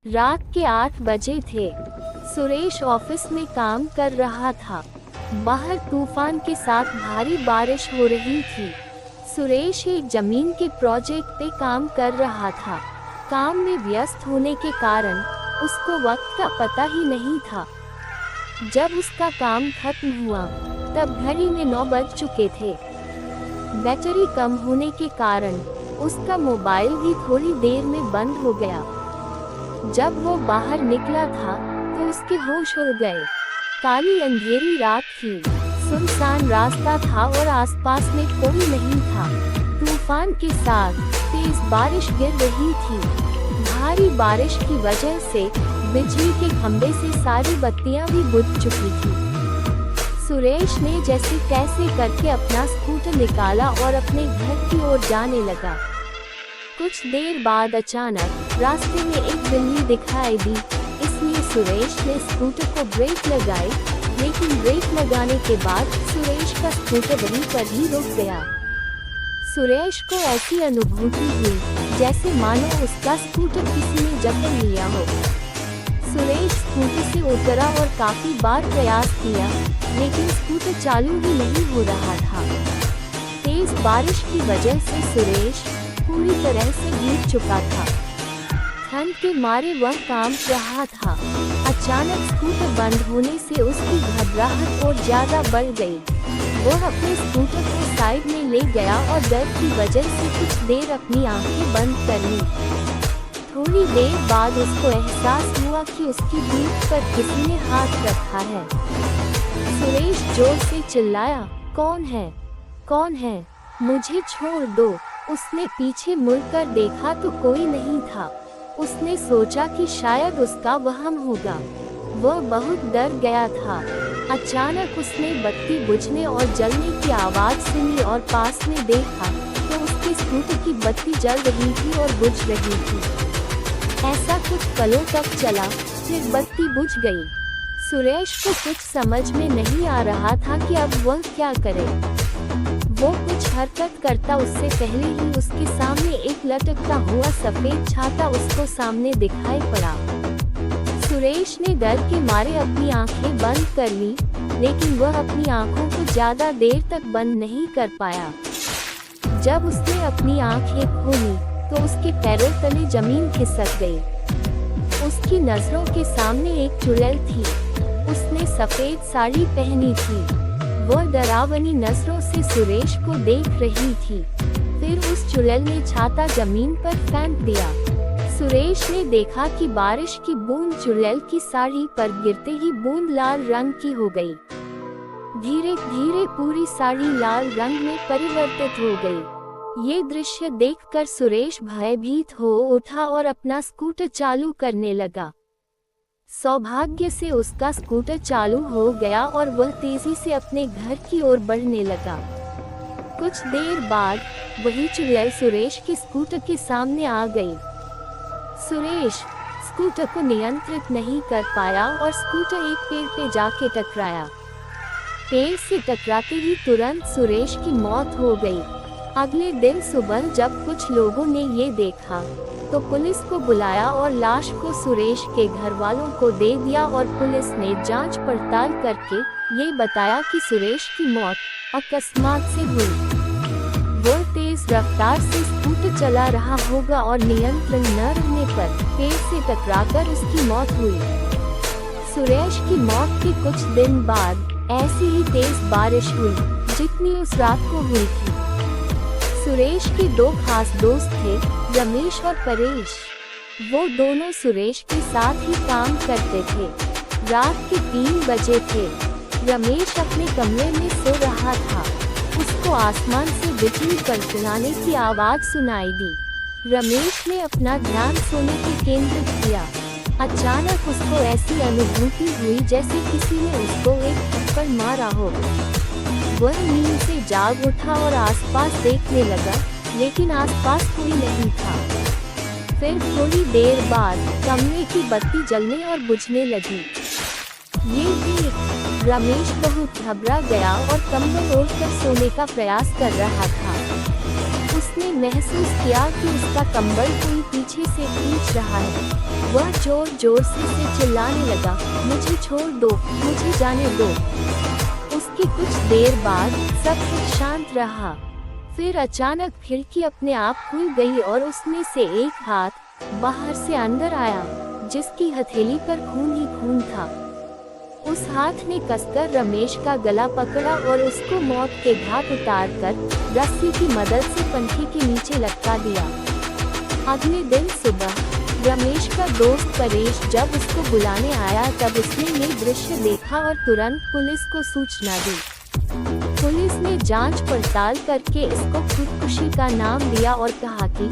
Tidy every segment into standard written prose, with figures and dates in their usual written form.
रात के 8 बजे थे। सुरेश ऑफिस में काम कर रहा था। बाहर तूफान के साथ भारी बारिश हो रही थी। सुरेश एक जमीन के प्रोजेक्ट पे काम कर रहा था। काम में व्यस्त होने के कारण उसको वक्त का पता ही नहीं था। जब उसका काम खत्म हुआ तब घड़ी में 9 बज चुके थे। बैटरी कम होने के कारण उसका मोबाइल भी थोड़ी देर में बंद हो गया। जब वो बाहर निकला था तो उसके होश उड़ गए। काली अंधेरी रात थी, सुनसान रास्ता था और आसपास में कोई नहीं था। तूफान के साथ तेज बारिश गिर रही थी। भारी बारिश की वजह से बिजली के खंभे से सारी बत्तियां भी बुझ चुकी थी। सुरेश ने जैसे तैसे करके अपना स्कूटर निकाला और अपने घर की ओर जाने लगा। कुछ देर बाद अचानक रास्ते में एक बिल्ली दिखाई दी, इसलिए सुरेश ने स्कूटर को ब्रेक लगाई, लेकिन ब्रेक लगाने के बाद सुरेश का स्कूटर वहीं पर ही रुक गया। सुरेश को ऐसी अनुभूति हुई जैसे मानो उसका स्कूटर किसी ने जकड़ लिया हो। सुरेश स्कूटर से उतरा और काफी बार प्रयास किया, लेकिन स्कूटर चालू ही नहीं हो रहा था। तेज बारिश की वजह से सुरेश पूरी तरह से भीग चुका था। ठंड के मारे वह कांप रहा था। अचानक स्कूटर बंद होने से उसकी घबराहट और ज्यादा बढ़ गई। वह अपने स्कूटर को साइड में ले गया और डर की वजह से कुछ देर अपनी आंखें बंद कर ली। थोड़ी देर बाद उसको एहसास हुआ कि उसकी पीठ पर किसी ने हाथ रखा है। सुरेश जोर से चिल्लाया, कौन है? कौन है? मुझे छोड़ दो। उसने पीछे मुड़कर देखा तो कोई नहीं था। उसने सोचा कि शायद उसका वहम होगा। वह बहुत डर गया था। अचानक उसने बत्ती बुझने और जलने की आवाज सुनी और पास में देखा तो उसके स्कूटर की बत्ती जल रही थी और बुझ रही थी। ऐसा कुछ पलों तक चला, फिर बत्ती बुझ गई। सुरेश को कुछ समझ में नहीं आ रहा था कि अब वह क्या करे। वो कुछ हरकत करता उससे पहले ही उसके सामने एक लटकता हुआ सफेद छाता उसको सामने दिखाई पड़ा। सुरेश ने डर के मारे अपनी आंखें बंद कर ली, लेकिन वह अपनी आंखों को ज्यादा देर तक बंद नहीं कर पाया। जब उसने अपनी आंखें खोली तो उसके पैरों तले जमीन खिसक गई। उसकी नजरों के सामने एक चुड़ैल थी। उसने सफेद साड़ी पहनी थी। वह डरावनी नजरों से सुरेश को देख रही थी। फिर उस चुड़ैल ने छाता जमीन पर फेंक दिया। सुरेश ने देखा कि बारिश की बूंद चुड़ैल की साड़ी पर गिरते ही बूंद लाल रंग की हो गई। धीरे धीरे पूरी साड़ी लाल रंग में परिवर्तित हो गई। ये दृश्य देखकर सुरेश भयभीत हो उठा और अपना स्कूटर चालू करने लगा। सौभाग्य से उसका स्कूटर चालू हो गया और वह तेजी से अपने घर की ओर बढ़ने लगा। कुछ देर बाद वही चुड़ैल सुरेश के स्कूटर के सामने आ गई। सुरेश स्कूटर को नियंत्रित नहीं कर पाया और स्कूटर एक पेड़ पे जाके टकराया। पेड़ से टकराते ही तुरंत सुरेश की मौत हो गई। अगले दिन सुबह जब कुछ लोगों ने ये देखा तो पुलिस को बुलाया और लाश को सुरेश के घर वालों को दे दिया और पुलिस ने जांच पड़ताल करके ये बताया कि सुरेश की मौत अकस्मात से हुई। वो तेज रफ्तार से स्कूटर चला रहा होगा और नियंत्रण न रहने पर पेड़ से टकराकर उसकी मौत हुई। सुरेश की मौत के कुछ दिन बाद ऐसी ही तेज बारिश हुई जितनी उस रात को हुई थी। सुरेश के 2 खास दोस्त थे, रमेश और परेश। वो दोनों सुरेश के साथ ही काम करते थे। रात के 3 बजे थे। रमेश अपने कमरे में सो रहा था। उसको आसमान से बिजली कड़कड़ाने की आवाज सुनाई दी। रमेश ने अपना ध्यान सोने पे केंद्रित किया। अचानक उसको ऐसी अनुभूति हुई जैसे किसी ने उसको एक थप्पड़ मारा हो। वह नींद से जाग उठा और आसपास देखने लगा, लेकिन आसपास कोई नहीं था। फिर थोड़ी देर बाद कमरे की बत्ती जलने और बुझने लगी। ये देख रमेश बहुत घबरा गया और कंबल ओढ़कर सोने का प्रयास कर रहा था। उसने महसूस किया कि उसका कंबल कोई पीछे से खींच रहा है। वह जोर जोर से चिल्लाने लगा, मुझे छोड़ दो, मुझे जाने दो। उसकी कुछ देर बाद सब कुछ शांत रहा। फिर अचानक खिड़की अपने आप खुल गई और उसमें से एक हाथ बाहर से अंदर आया, जिसकी हथेली पर खून ही खून था। उस हाथ ने कसकर रमेश का गला पकड़ा और उसको मौत के घाट उतारकर रस्सी की मदद से पंखे के नीचे लटका दिया। अगले दिन सुबह रमेश का दोस्त परेश जब उसको बुलाने आया तब उसने ये दृश्य देखा और तुरंत पुलिस को सूचना दी। पुलिस ने जांच पड़ताल करके इसको खुदकुशी का नाम दिया और कहा कि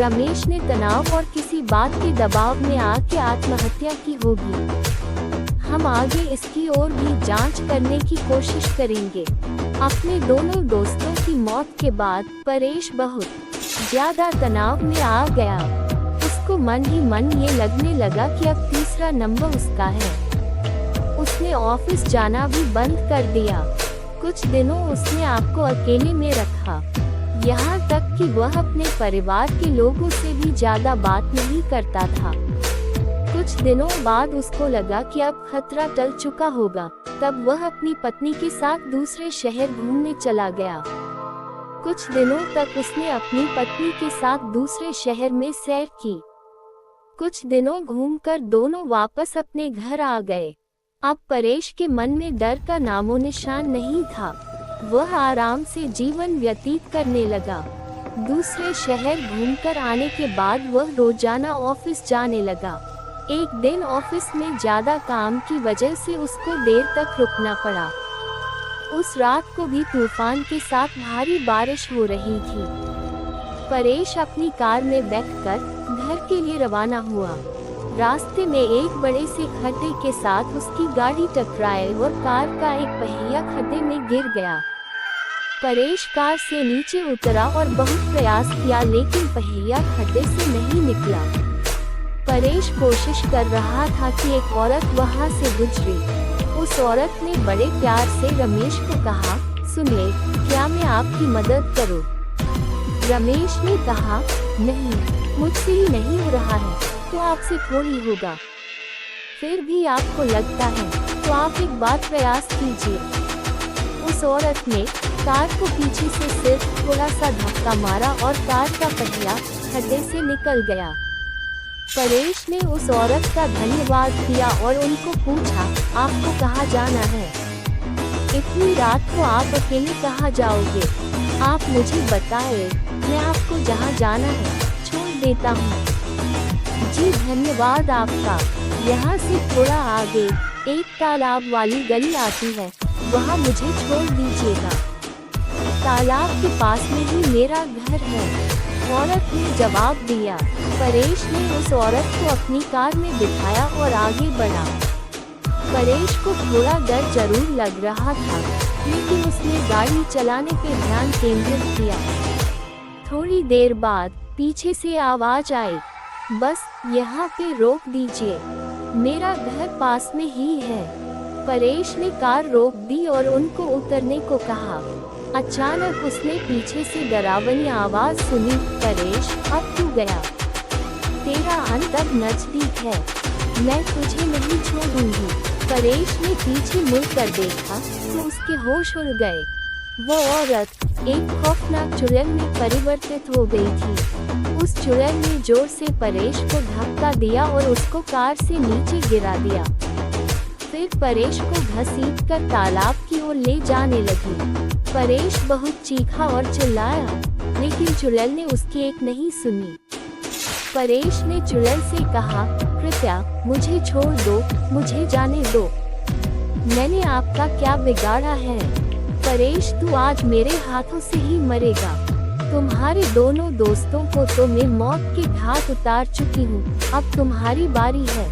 रमेश ने तनाव और किसी बात के दबाव में आके आत्महत्या की होगी। हम आगे इसकी और भी जांच करने की कोशिश करेंगे। अपने दोनों दोस्तों की मौत के बाद परेश बहुत ज्यादा तनाव में आ गया। उसको मन ही मन ये लगने लगा कि अब तीसरा नंबर उसका है। उसने ऑफिस जाना भी बंद कर दिया। कुछ दिनों उसने आपको अकेले में रखा, यहाँ तक कि वह अपने परिवार के लोगों से भी ज्यादा बात नहीं करता था। कुछ दिनों बाद उसको लगा कि अब खतरा टल चुका होगा। तब वह अपनी पत्नी के साथ दूसरे शहर घूमने चला गया। कुछ दिनों तक उसने अपनी पत्नी के साथ दूसरे शहर में सैर की। कुछ दिनों घूमकर दोनों वापस अपने घर आ गए। अब परेश के मन में डर का नामो निशान नहीं था। वह आराम से जीवन व्यतीत करने लगा। दूसरे शहर घूमकर आने के बाद वह रोजाना ऑफिस जाने लगा। एक दिन ऑफिस में ज्यादा काम की वजह से उसको देर तक रुकना पड़ा। उस रात को भी तूफान के साथ भारी बारिश हो रही थी। परेश अपनी कार में बैठकर घर के लिए रवाना हुआ। रास्ते में एक बड़े से खड्डे के साथ उसकी गाड़ी टकराई और कार का एक पहिया खड्डे में गिर गया। परेश कार से नीचे उतरा और बहुत प्रयास किया, लेकिन पहिया खड्डे से नहीं निकला। परेश कोशिश कर रहा था कि एक औरत वहां से गुजरी। उस औरत ने बड़े प्यार से रमेश को कहा, सुनिए, क्या मैं आपकी मदद करूं? रमेश ने कहा, नहीं, मुझसे ही नहीं हो रहा है, तो आपसे थोड़ी होगा। फिर भी आपको लगता है तो आप एक बार प्रयास कीजिए। उस औरत ने कार को पीछे से सिर्फ थोड़ा सा धक्का मारा और कार का पहिया खड्डे से निकल गया। परेश ने उस औरत का धन्यवाद किया और उनको पूछा, आपको कहाँ जाना है? इतनी रात को आप अकेले कहाँ जाओगे? आप मुझे बताएं, मैं आपको जहाँ जाना है छोड़ देता हूँ। जी धन्यवाद आपका। यहाँ से थोड़ा आगे एक तालाब वाली गली आती है, वहाँ मुझे छोड़ दीजिएगा। तालाब के पास में ही मेरा घर है, औरत ने जवाब दिया। परेश ने उस औरत को अपनी कार में बिठाया और आगे बढ़ा। परेश को थोड़ा डर जरूर लग रहा था, लेकिन उसने गाड़ी चलाने पे ध्यान केंद्रित किया। थोड़ी देर बाद पीछे से आवाज आई, बस यहाँ पे रोक दीजिए, मेरा घर पास में ही है। परेश ने कार रोक दी और उनको उतरने को कहा। अचानक उसने पीछे से डरावनी आवाज सुनी, परेश अब तू गया, तेरा अंत अब नजदीक है, मैं तुझे नहीं छोड़ूंगी। परेश ने पीछे मुड़कर देखा तो उसके होश उड़ गए। वो औरत एक खौफनाक चुड़ैल में परिवर्तित हो गई थी। उस चुड़ैल ने जोर से परेश को धक्का दिया और उसको कार से नीचे गिरा दिया। फिर परेश को घसीटकर तालाब की ओर ले जाने लगी। परेश बहुत चीखा और चिल्लाया, लेकिन चुड़ैल ने उसकी एक नहीं सुनी। परेश ने चुड़ैल से कहा, कृपया मुझे छोड़ दो, मुझे जाने दो, मैंने आपका क्या बिगाड़ा है? परेश तू आज मेरे हाथों से ही मरेगा। तुम्हारे दोनों दोस्तों को तो मैं मौत के घाट उतार चुकी हूँ, अब तुम्हारी बारी है।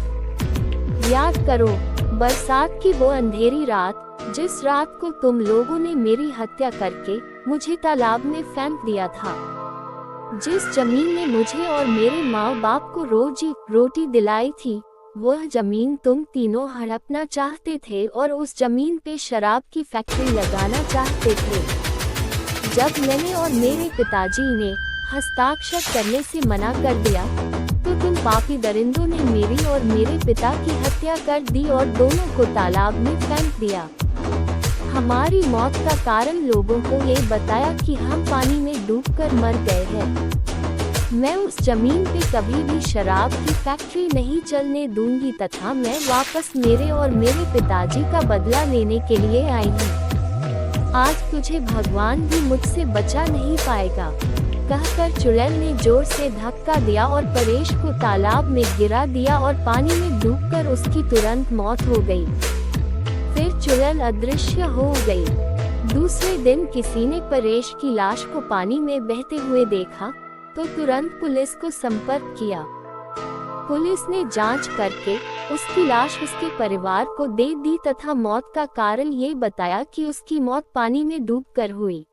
याद करो बरसात की वो अंधेरी रात, जिस रात को तुम लोगों ने मेरी हत्या करके मुझे तालाब में फेंक दिया था। जिस जमीन ने मुझे और मेरे माँ बाप को रोजी रोटी दिलाई थी, वह जमीन तुम तीनों हड़पना चाहते थे और उस जमीन पे शराब की फैक्ट्री लगाना चाहते थे। जब मैंने और मेरे पिताजी ने हस्ताक्षर करने से मना कर दिया तो तुम पापी दरिंदों ने मेरी और मेरे पिता की हत्या कर दी और दोनों को तालाब में फेंक दिया। हमारी मौत का कारण लोगों को ये बताया कि हम पानी में डूबकर मर गए हैं। मैं उस जमीन पे कभी भी शराब की फैक्ट्री नहीं चलने दूंगी तथा मैं वापस मेरे और मेरे पिताजी का बदला लेने के लिए आई हूँ। आज तुझे भगवान भी मुझसे बचा नहीं पाएगा, कहकर चुड़ैल ने जोर से धक्का दिया और परेश को तालाब में गिरा दिया और पानी में डूबकर उसकी तुरंत मौत हो गई। फिर चुड़ैल अदृश्य हो गई। दूसरे दिन किसी ने परेश की लाश को पानी में बहते हुए देखा तो तुरंत पुलिस को संपर्क किया। पुलिस ने जांच करके उसकी लाश उसके परिवार को दे दी तथा मौत का कारण ये बताया कि उसकी मौत पानी में डूबकर हुई।